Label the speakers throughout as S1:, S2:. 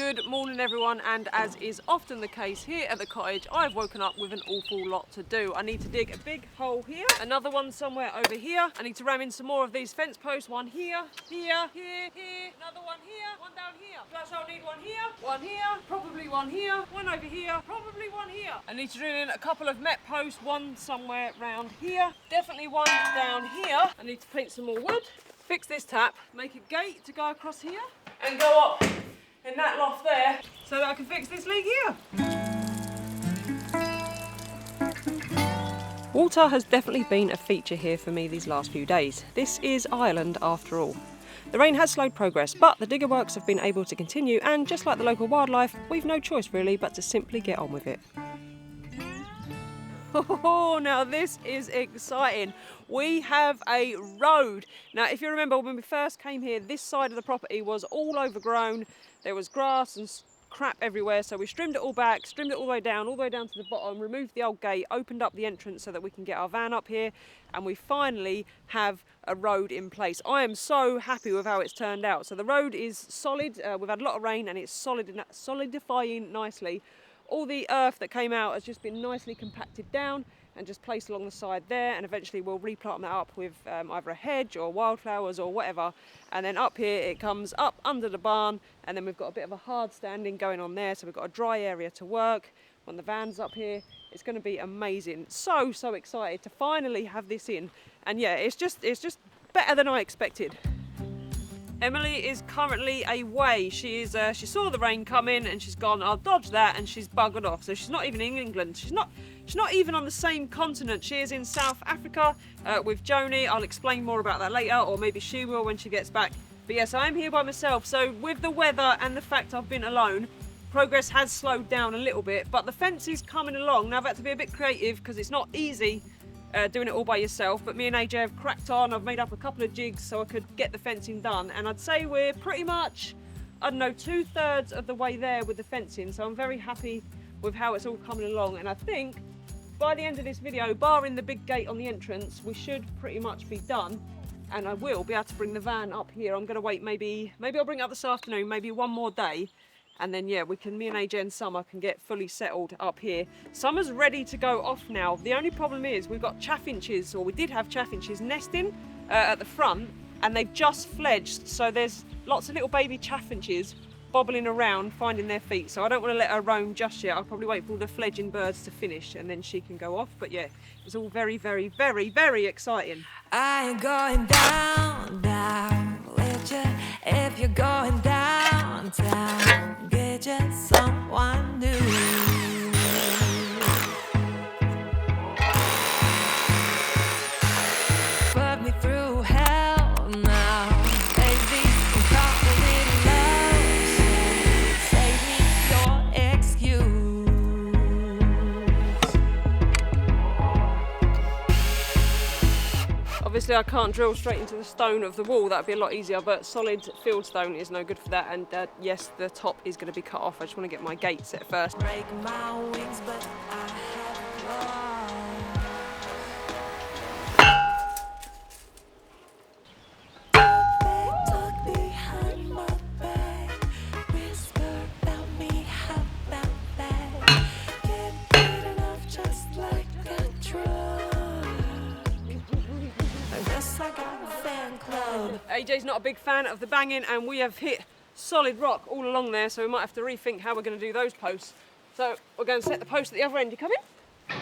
S1: Good morning everyone, and as is often the case here at the cottage, I've woken up with an awful lot to do. I need to dig a big hole here, another one somewhere over here. I need to ram in some more of these fence posts, one here, here, another one here, one down here. Plus I'll need one here, probably one here, one over here, probably one here. I need to drill in a couple of met posts, one somewhere round here, definitely one down here. I need to paint some more wood, fix this tap, make a gate to go across here, and go up in that loft there so that I can fix this leak here. Water has definitely been a feature here for me these last few days. This is Ireland after all. The rain has slowed progress, but the digger works have been able to continue, and just like the local wildlife, we've no choice really but to simply get on with it. Oh, now this is exciting. We have a road. Now, if you remember when we first came here, this side of the property was all overgrown. There was grass and crap everywhere, so we trimmed it all back, trimmed it all the way down to the bottom, removed the old gate, opened up the entrance so that we can get our van up here, and we finally have a road in place. I am so happy with how it's turned out. So the road is solid. We've had a lot of rain and it's solidifying nicely. All the earth that came out has just been nicely compacted down and just placed along the side there, and eventually we'll replant that up with either a hedge or wildflowers or whatever. And then up here it comes up under the barn, and then we've got a bit of a hard standing going on there, so we've got a dry area to work. When the van's up here, it's going to be amazing. So excited to finally have this in, and yeah, it's just better than I expected. Emily is currently away. She saw the rain come in and she's gone, I'll dodge that, and she's buggered off. So she's not even in England. She's not even on the same continent. She is in South Africa with Joni. I'll explain more about that later, or maybe she will when she gets back. But yes, I'm here by myself. So with the weather and the fact I've been alone, progress has slowed down a little bit, but the fence is coming along. Now I've had to be a bit creative because it's not easy doing it all by yourself, but me and AJ have cracked on. I've made up a couple of jigs so I could get the fencing done, and I'd say we're pretty much, I don't know, 2/3 of the way there with the fencing, so I'm very happy with how it's all coming along. And I think by the end of this video, barring the big gate on the entrance, we should pretty much be done, and I will be able to bring the van up here. I'm going to wait, maybe I'll bring it up this afternoon, maybe one more day, and then yeah, me and AJ and Summer can get fully settled up here. Summer's ready to go off now. The only problem is we've got chaffinches, or we did have chaffinches nesting at the front, and they've just fledged. So there's lots of little baby chaffinches bobbling around, finding their feet. So I don't want to let her roam just yet. I'll probably wait for all the fledging birds to finish, and then she can go off. But yeah, it's all very, very, very, very exciting.
S2: I ain't going down with you if you're going downtown. Get you someone new. Put me through hell now, baby. I'm caught with love. Save me your excuse.
S1: Obviously I can't drill straight into the stone of the wall, that'd be a lot easier, but solid field stone is no good for that, and yes, the top is going to be cut off. I just want to get my gate set first.
S2: Break my wings, but I have claws. Talk behind my back, whisper about me, how about that? Get good enough just like a drug. I guess I got a fan club.
S1: AJ's not a big fan of the banging, and we have hit solid rock all along there, so we might have to rethink how we're going to do those posts. So we're going to set the post at the other end. You come in?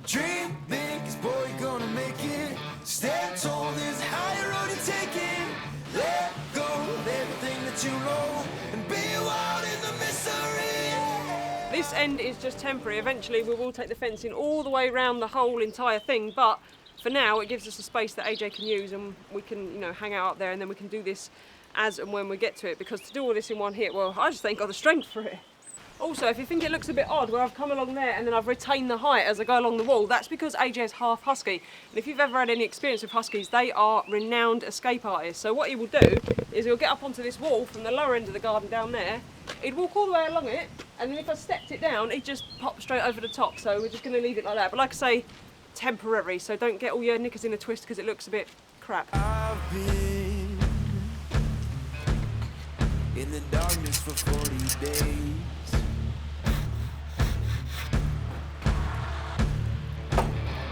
S3: Dream big, 'cause boy, you're gonna make it. Stand tall, there's a higher road to take it. Let go of everything that you know and be wild in the misery.
S1: This end is just temporary. Eventually we will take the fencing all the way around the whole entire thing, but for now it gives us a space that AJ can use, and we can, you know, hang out up there, and then we can do this as and when we get to it, because to do all this in one hit, well, I just ain't got the strength for it. Also, if you think it looks a bit odd where I've come along there and then I've retained the height as I go along the wall, that's because AJ is half husky. And if you've ever had any experience with huskies, they are renowned escape artists. So what he will do is he'll get up onto this wall from the lower end of the garden down there, he'd walk all the way along it, and then if I stepped it down, he'd just pop straight over the top. So we're just going to leave it like that. But like I say, temporary, so don't get all your knickers in a twist because it looks a bit crap.
S3: I've been in the darkness for 40 days.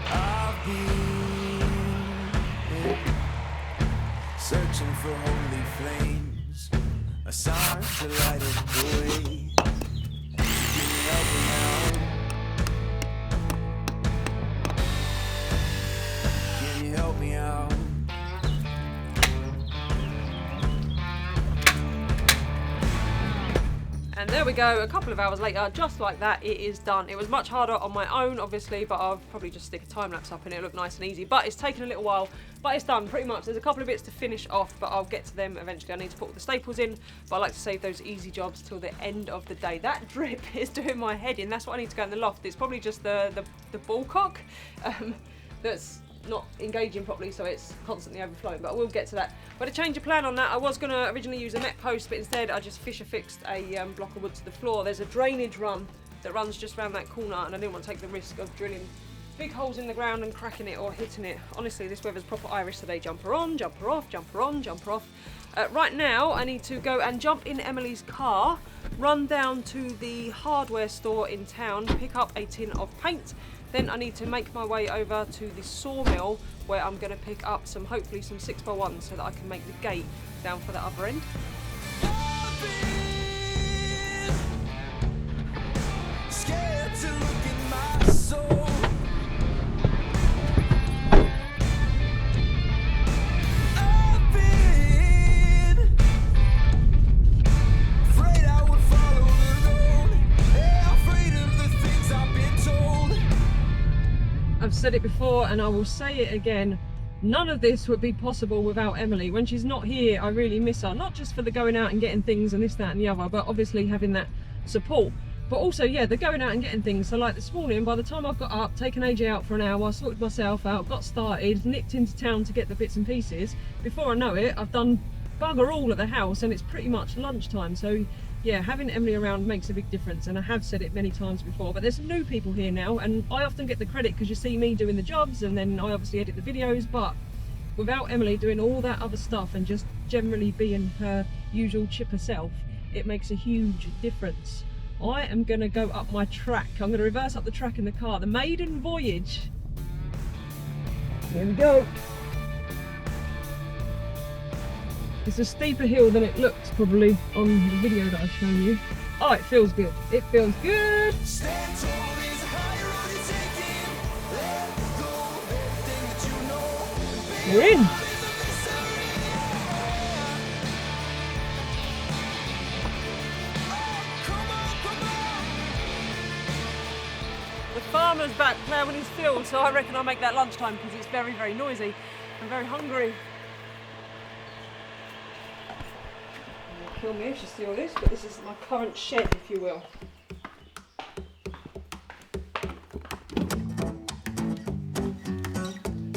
S3: I've been searching for holy flames, a sign to light up the way. Can you help me out? Can you help me out?
S1: And there we go, a couple of hours later, just like that, it is done. It was much harder on my own, obviously, but I'll probably just stick a time lapse up and it'll look nice and easy. But it's taken a little while, but it's done pretty much. There's a couple of bits to finish off, but I'll get to them eventually. I need to put all the staples in, but I like to save those easy jobs till the end of the day. That drip is doing my head in. That's what I need to go in the loft. It's probably just the ball cock that's not engaging properly, so it's constantly overflowing, but I will get to that. But a change of plan on that, I was going to originally use a net post, but instead I just fissure fixed a block of wood to the floor. There's a drainage run that runs just around that corner, and I didn't want to take the risk of drilling big holes in the ground and cracking it or hitting it. Honestly, this weather's proper Irish today. Jumper on, jumper off, jumper on, jumper off. Right now I need to go and jump in Emily's car, run down to the hardware store in town, pick up a tin of paint. Then I need to make my way over to the sawmill where I'm going to pick up hopefully some 6x1 so that I can make the gate down for the other end.
S3: Scared to look in my soul. I've been afraid I would follow the road. Yeah, afraid of the things I've been told.
S1: I've said it before and I will say it again. None of this would be possible without Emily. When she's not here, I really miss her. Not just for the going out and getting things and this, that and the other, but obviously having that support. But also, yeah, the going out and getting things. So like this morning, by the time I've got up, taken AJ out for an hour, sorted myself out, got started, nipped into town to get the bits and pieces. Before I know it, I've done bugger all at the house and it's pretty much lunchtime. So yeah, having Emily around makes a big difference, and I have said it many times before, but there's some new people here now, and I often get the credit because you see me doing the jobs and then I obviously edit the videos, but without Emily doing all that other stuff and just generally being her usual chipper self, it makes a huge difference. I am going to go up my track. I'm going to reverse up the track in the car. The maiden voyage. Here we go. It's a steeper hill than it looks probably on the video that I've shown you. Oh, it feels good. It feels good.
S3: Stand tall is a higher road you're taking. Let go of everything that you know.
S1: We're in.
S3: Come on, come on.
S1: The farmer's back ploughing his field, so I reckon I'll make that lunchtime because it's very, very noisy. I'm very hungry. Kill me if you see all this, but this is my current shed, if you will.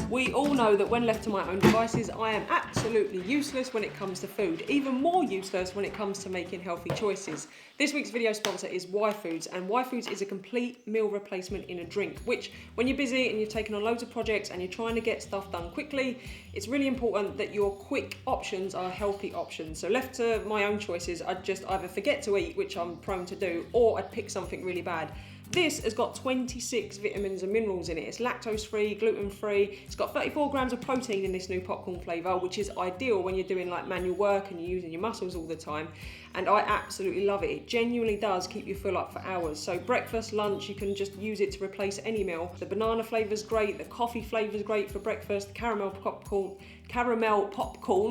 S1: We all know that when left to my own devices, I am absolutely useless when it comes to food, even more useless when it comes to making healthy choices. This week's video sponsor is Y Foods, and Y Foods is a complete meal replacement in a drink, which when you're busy and you've taken on loads of projects and you're trying to get stuff done quickly, it's really important that your quick options are healthy options. So left to my own choices, I'd just either forget to eat, which I'm prone to do, or I'd pick something really bad. This has got 26 vitamins and minerals in it. It's lactose free, gluten free. It's got 34 grams of protein in this new popcorn flavour, which is ideal when you're doing like manual work and you're using your muscles all the time. And I absolutely love it. It genuinely does keep you full up for hours. So breakfast, lunch, you can just use it to replace any meal. The banana flavour's great, the coffee flavour's great for breakfast, caramel popcorn,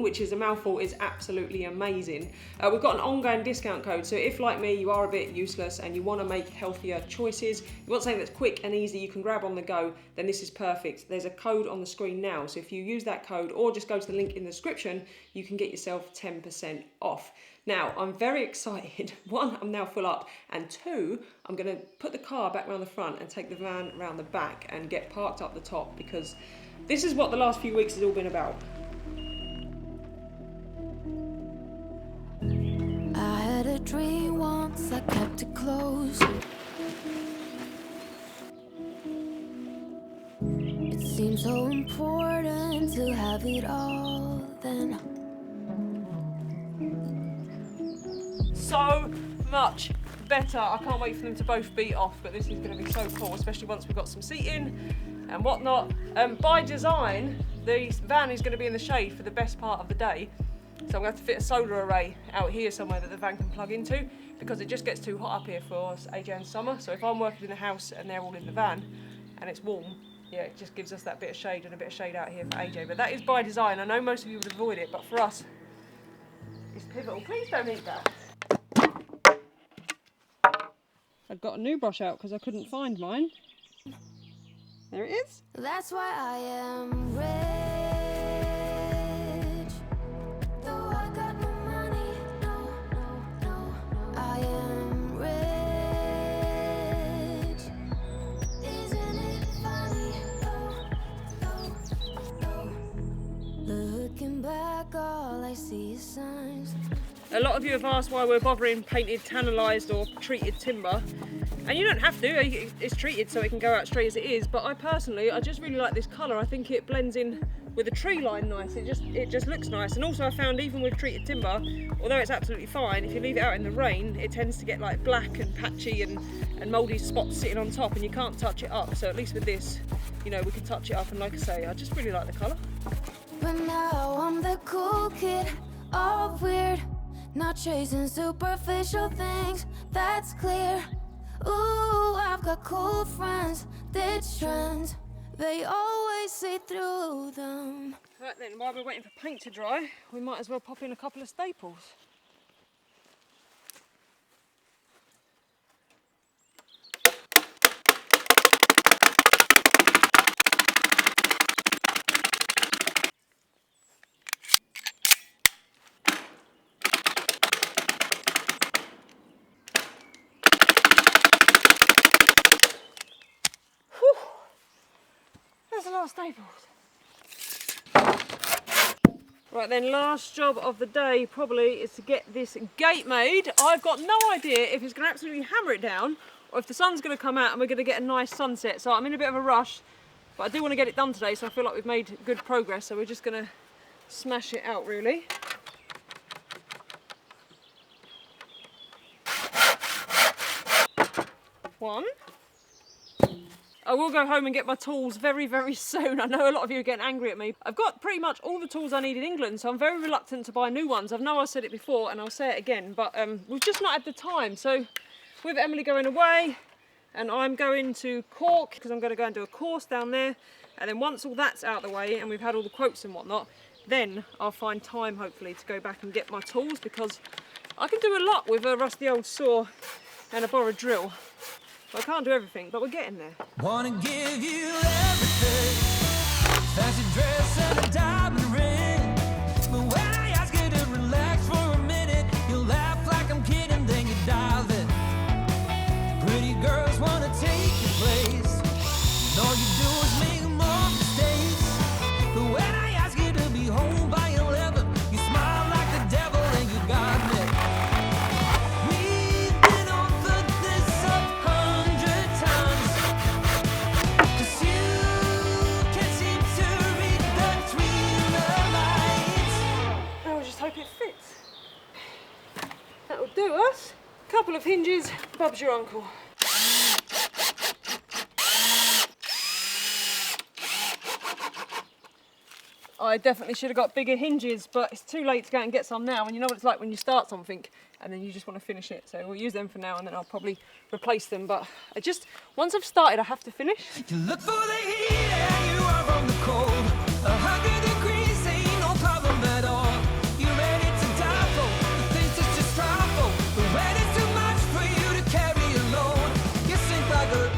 S1: which is a mouthful, is absolutely amazing. We've got an ongoing discount code, so if like me you are a bit useless and you want to make healthier choices, you want something that's quick and easy you can grab on the go, then this is perfect. There's a code on the screen now, so if you use that code or just go to the link in the description, you can get yourself 10% off. Now, I'm very excited. One, I'm now full up, and two, I'm going to put the car back round the front and take the van round the back and get parked up the top, because this is what the last few weeks has all been about.
S2: I had a dream once, I kept it close. It seemed so important to have it all then.
S1: so much better. I can't wait for them to both be off, but this is going to be so cool, especially once we've got some seating and whatnot. By design, the van is going to be in the shade for the best part of the day. So I'm going to have to fit a solar array out here somewhere that the van can plug into, because it just gets too hot up here for us, AJ, in summer. So if I'm working in the house and they're all in the van and it's warm, yeah, it just gives us that bit of shade and a bit of shade out here for AJ. But that is by design. I know most of you would avoid it, but for us, it's pivotal. Please don't eat that. I've got a new brush out because I couldn't find mine. There it is.
S2: That's why I am rich. Though I got no money, no. I am rich. Isn't it funny? Looking back, all I see is signs.
S1: A lot of you have asked why we're bothering painted tannalised or treated timber. And you don't have to, it's treated so it can go out straight as it is, but I just really like this colour. I think it blends in with the tree line nice, it just looks nice. And also I found even with treated timber, although it's absolutely fine, if you leave it out in the rain, it tends to get like black and patchy and mouldy spots sitting on top, and you can't touch it up. So at least with this, you know, we can touch it up, and like I say, I just really like the colour.
S2: But now I'm the cool kid, all weird, not chasing superficial things, that's clear. Ooh, I've got cool friends, ditch trends, they always see through them.
S1: Right then, while we're waiting for paint to dry, we might as well pop in a couple of staples. There's a lot of staples. Right then, last job of the day probably is to get this gate made. I've got no idea if it's going to absolutely hammer it down or if the sun's going to come out and we're going to get a nice sunset. So I'm in a bit of a rush, but I do want to get it done today, so I feel like we've made good progress. So we're just going to smash it out really. One. I will go home and get my tools very, very soon. I know a lot of you are getting angry at me. I've got pretty much all the tools I need in England, so I'm very reluctant to buy new ones. I know I said it before and I'll say it again, but we've just not had the time. So with Emily going away, and I'm going to Cork because I'm going to go and do a course down there, and then once all that's out of the way and we've had all the quotes and whatnot, then I'll find time hopefully to go back and get my tools, because I can do a lot with a rusty old saw and a borrowed drill. I can't do everything, but we're getting there.
S3: Wanna give you everything, fancy dress and a diamond ring. But when I ask you to relax for a minute, you laugh like I'm kidding, then you dive in. Pretty girls wanna take your place, and all you do is make more mistakes. But when I ask you to be home by 11, you smile like the devil and you got me. We've been over this 100 times, 'cause you can't seem to read between the lines.
S1: I just hope it fits. That'll do us. Couple of hinges, Bob's your uncle. I definitely should have got bigger hinges, but it's too late to go out and get some now, and you know what it's like when you start something and then you just want to finish it. So we'll use them for now, and then I'll probably replace them. But once I've started, I have to finish.
S3: You look for the heat and you are from the cold. 100 degrees ain't no problem at all. You're ready to die for the things that just trifle. But when it's too much for you to carry alone, you sink like a...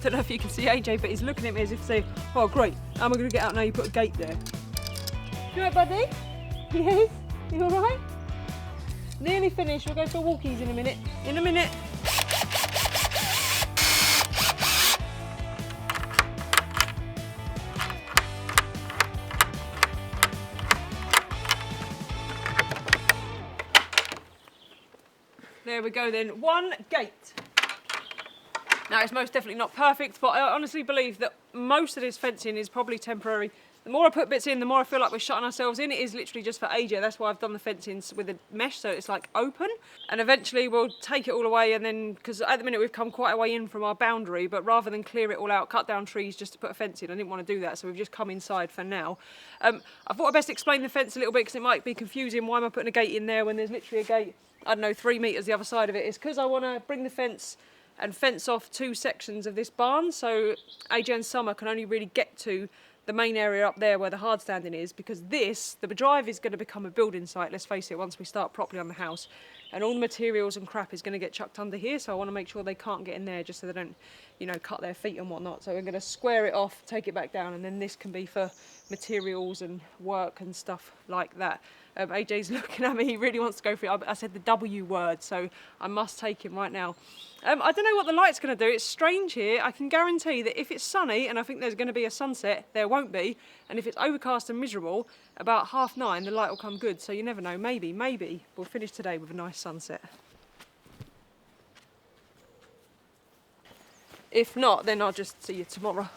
S1: Don't know if you can see AJ, but he's looking at me as if to say, oh great, how am I going to get out now? You put a gate there. You alright, buddy? Yes? You alright? Nearly finished. We'll go for walkies in a minute. In a minute. There we go then. One gate. Now, it's most definitely not perfect, but I honestly believe that most of this fencing is probably temporary The more I put bits in, the more I feel like we're shutting ourselves in. It is literally just for AJ. That's why I've done the fencing with a mesh, so it's like open. And eventually we'll take it all away, and then, because at the minute we've come quite a way in from our boundary, but rather than clear it all out, cut down trees just to put a fence in, I didn't want to do that, so we've just come inside for now. I thought I'd best explain the fence a little bit, because it might be confusing. Why am I putting a gate in there when there's literally a gate, I don't know, 3 metres the other side of it? It's because I want to bring the fence and fence off 2 sections of this barn, so AJ and Summer can only really get to the main area up there where the hard standing is, because the drive is going to become a building site, let's face it, once we start properly on the house. And all the materials and crap is going to get chucked under here, so I want to make sure they can't get in there just so they don't, you know, cut their feet and whatnot. So we're going to square it off, take it back down, and then this can be for materials and work and stuff like that. AJ's looking at me, he really wants to go for it. I said the W word, so I must take him right now. I don't know what the light's going to do. It's strange here. I can guarantee that if it's sunny and I think there's going to be a sunset, there won't be. And if it's overcast and miserable, about 9:30, the light will come good. So you never know. Maybe we'll finish today with a nice sunset. If not, then I'll just see you tomorrow.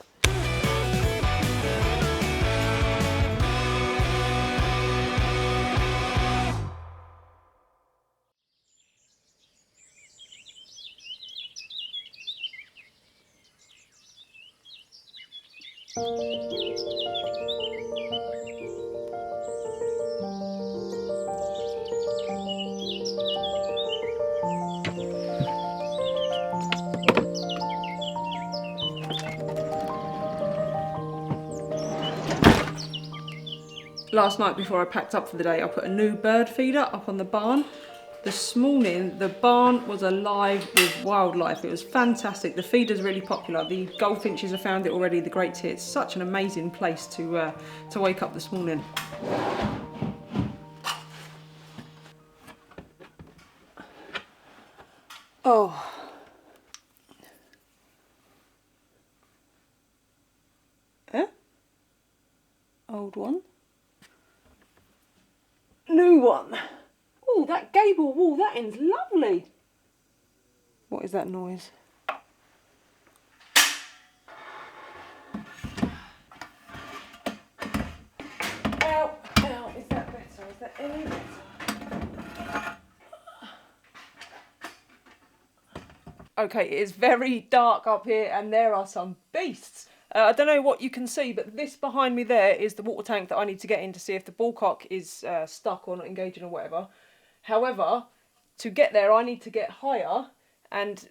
S1: Last night before I packed up for the day, I put a new bird feeder up on the barn. This morning, the barn was alive with wildlife. It was fantastic. The feeder's really popular. The goldfinches have found it already, the great tits. Such an amazing place to wake up this morning. Oh. Old one. New one. Oh, that gable wall, that end's lovely. What is that noise? Ow, ow, is that better? Is that any better? Okay, it is very dark up here and there are some beasts. I don't know what you can see, but this behind me there is the water tank that I need to get in to see if the bullcock is stuck or not engaging or whatever. However, to get there I need to get higher, and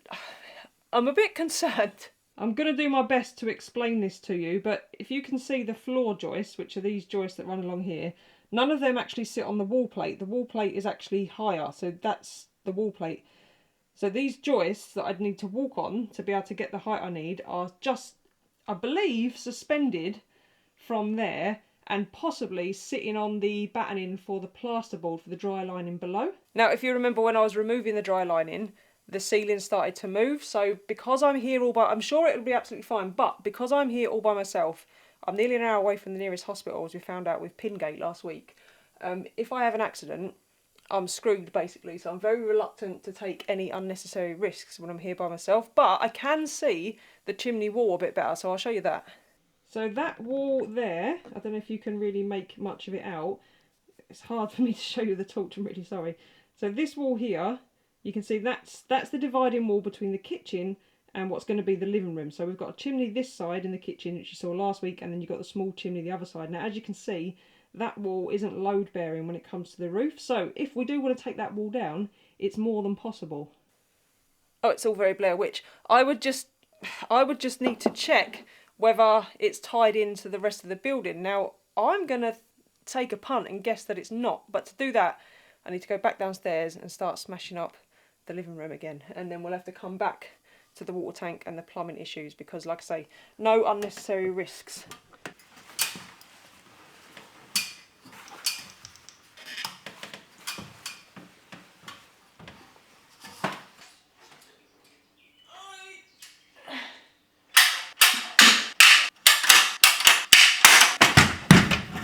S1: I'm a bit concerned. I'm going to do my best to explain this to you, but if you can see the floor joists, which are these joists that run along here, none of them actually sit on the wall plate. The wall plate is actually higher, so that's the wall plate. So these joists that I'd need to walk on to be able to get the height I need are just, I believe, suspended from there and possibly sitting on the battening for the plasterboard for the dry lining below. Now, if you remember when I was removing the dry lining, the ceiling started to move. So because I'm here all by, I'm sure it'll be absolutely fine, but because I'm here all by myself, I'm nearly an hour away from the nearest hospital, as we found out with Pingate last week. If I have an accident, I'm screwed basically, so I'm very reluctant to take any unnecessary risks when I'm here by myself, but I can see the chimney wall a bit better, so I'll show you that. So that wall there, I don't know if you can really make much of it out. It's hard for me to show you the torch, I'm really sorry. So this wall here, you can see that's the dividing wall between the kitchen and what's going to be the living room. So we've got a chimney this side in the kitchen, which you saw last week, and then you've got the small chimney the other side. Now, as you can see, that wall isn't load bearing when it comes to the roof. So if we do want to take that wall down, it's more than possible. Oh, it's all very Blair Witch. I would just need to check whether it's tied into the rest of the building. Now, I'm going to take a punt and guess that it's not. But to do that, I need to go back downstairs and start smashing up the living room again. And then we'll have to come back to the water tank and the plumbing issues because, like I say, no unnecessary risks.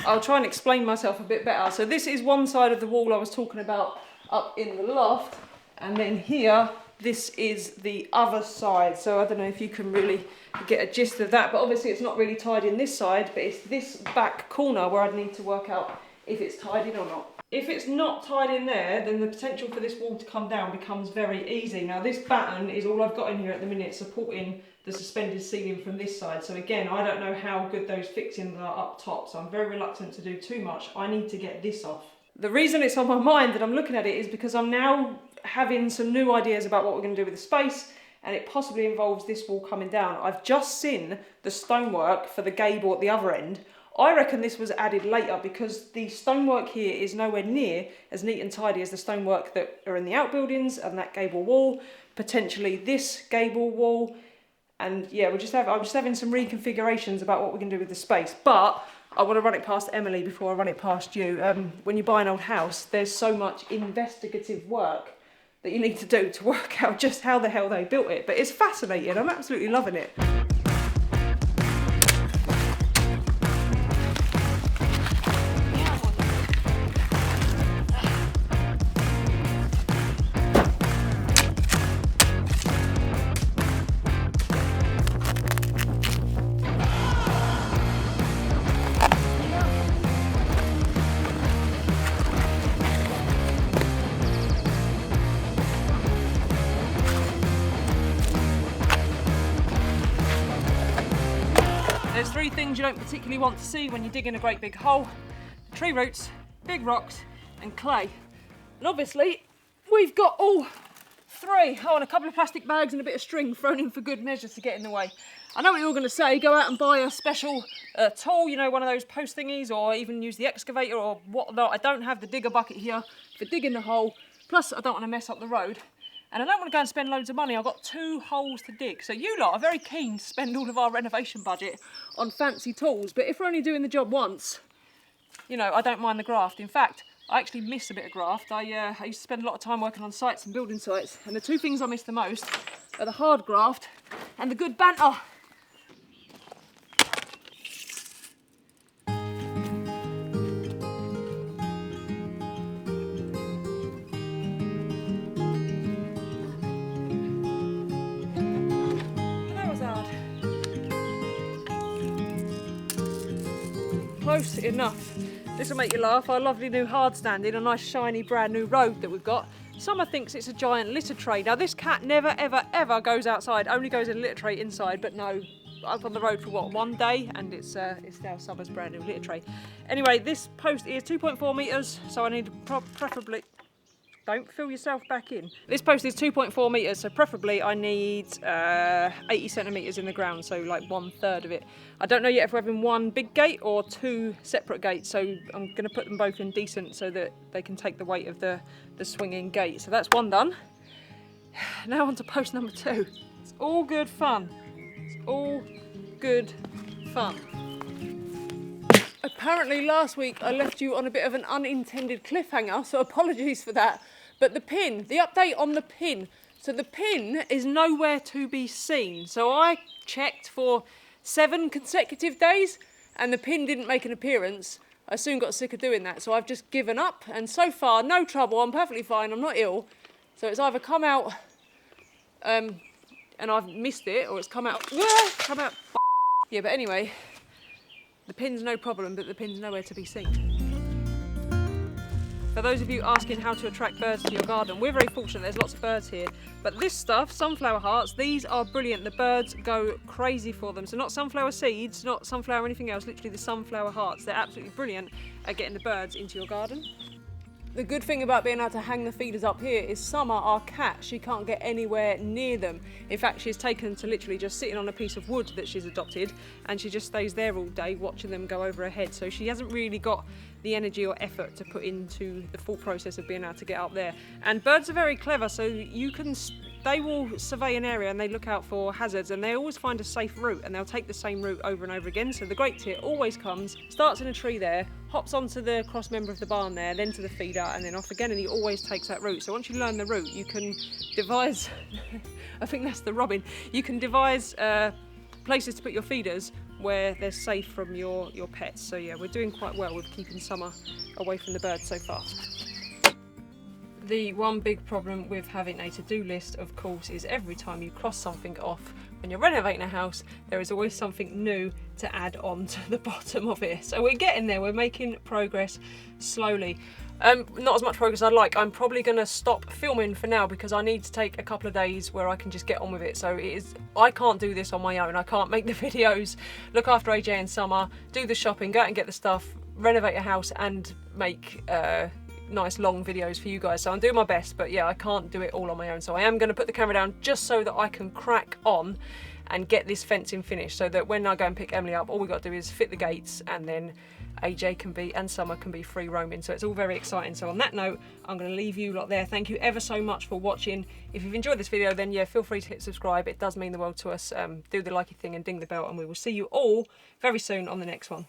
S1: I'll try and explain myself a bit better. So this is one side of the wall I was talking about up in the loft, and then here this is the other side. So I don't know if you can really get a gist of that, but obviously it's not really tied in this side, but it's this back corner where I'd need to work out if it's tied in or not. If it's not tied in there, then the potential for this wall to come down becomes very easy. Now this batten is all I've got in here at the minute, supporting the suspended ceiling from this side. So again, I don't know how good those fixings are up top, so I'm very reluctant to do too much. I need to get this off. The reason it's on my mind that I'm looking at it is because I'm now having some new ideas about what we're going to do with the space, and it possibly involves this wall coming down. I've just seen the stonework for the gable at the other end. I reckon this was added later because the stonework here is nowhere near as neat and tidy as the stonework that are in the outbuildings and that gable wall, potentially this gable wall. And yeah, I'm just having some reconfigurations about what we're going to do with the space. But I want to run it past Emily before I run it past you. When you buy an old house, there's so much investigative work that you need to do to work out just how the hell they built it. But it's fascinating. I'm absolutely loving it. There's three things you don't particularly want to see when you dig in a great big hole: tree roots, big rocks, and clay. And obviously, we've got all three. Oh, and a couple of plastic bags and a bit of string thrown in for good measure to get in the way. I know what you're going to say, go out and buy a special tool, you know, one of those post thingies, or even use the excavator or whatnot. I don't have the digger bucket here for digging the hole, plus I don't want to mess up the road. And I don't want to go and spend loads of money. I've got 2 holes to dig. So you lot are very keen to spend all of our renovation budget on fancy tools. But if we're only doing the job once, you know, I don't mind the graft. In fact, I actually miss a bit of graft. I used to spend a lot of time working on sites and building sites. And the 2 things I miss the most are the hard graft and the good banter. Close enough. This will make you laugh. Our lovely new hard standing, a nice shiny brand new road that we've got. Summer thinks it's a giant litter tray. Now this cat never ever ever goes outside, only goes in a litter tray inside, but no, up on the road for what, 1 day, and it's now Summer's brand new litter tray. Anyway, this post is 2.4 metres, so I need preferably... Don't fill yourself back in. This post is 2.4 metres, so preferably I need 80 centimetres in the ground, so like 1/3 of it. I don't know yet if we're having 1 big gate or 2 separate gates, so I'm going to put them both in decent so that they can take the weight of the swinging gate. So that's 1 done. Now on to post number 2. It's all good fun. It's all good fun. Apparently last week I left you on a bit of an unintended cliffhanger, so apologies for that. But the update on the pin. So the pin is nowhere to be seen. So I checked for 7 consecutive days and the pin didn't make an appearance. I soon got sick of doing that, so I've just given up. And so far, no trouble, I'm perfectly fine, I'm not ill. So it's either come out and I've missed it, or it's come out, yeah, but anyway, the pin's no problem, but the pin's nowhere to be seen. For those of you asking how to attract birds to your garden, we're very fortunate, there's lots of birds here. But this stuff, sunflower hearts, these are brilliant. The birds go crazy for them. So not sunflower seeds, not sunflower or anything else, literally the sunflower hearts. They're absolutely brilliant at getting the birds into your garden. The good thing about being able to hang the feeders up here is Summer, our cat, she can't get anywhere near them. In fact, she's taken to literally just sitting on a piece of wood that she's adopted, and she just stays there all day watching them go over her head. So she hasn't really got the energy or effort to put into the full process of being able to get up there. And birds are very clever, so they will survey an area and they look out for hazards, and they always find a safe route, and they'll take the same route over and over again. So the great tit always comes, starts in a tree there, hops onto the cross member of the barn there, then to the feeder, and then off again, and he always takes that route. So once you learn the route, you can devise, I think that's the robin, you can devise places to put your feeders where they're safe from your pets. So yeah, we're doing quite well with keeping Summer away from the birds so far. The one big problem with having a to-do list, of course, is every time you cross something off when you're renovating a house, there is always something new to add on to the bottom of it. So we're getting there, we're making progress slowly. Not as much progress as I'd like. I'm probably going to stop filming for now because I need to take a couple of days where I can just get on with it. So I can't do this on my own. I can't make the videos, look after AJ in summer, do the shopping, go out and get the stuff, renovate a house and make nice long videos for you guys. So I'm doing my best, but yeah, I can't do it all on my own. So I am going to put the camera down just so that I can crack on and get this fencing finished, so that when I go and pick Emily up, all we got to do is fit the gates and then AJ can be, and Summer can be, free roaming. So it's all very exciting. So on that note, I'm going to leave you lot there. Thank you ever so much for watching. If you've enjoyed this video, then yeah, feel free to hit subscribe. It does mean the world to us. Do the likey thing and ding the bell, and we will see you all very soon on the next one.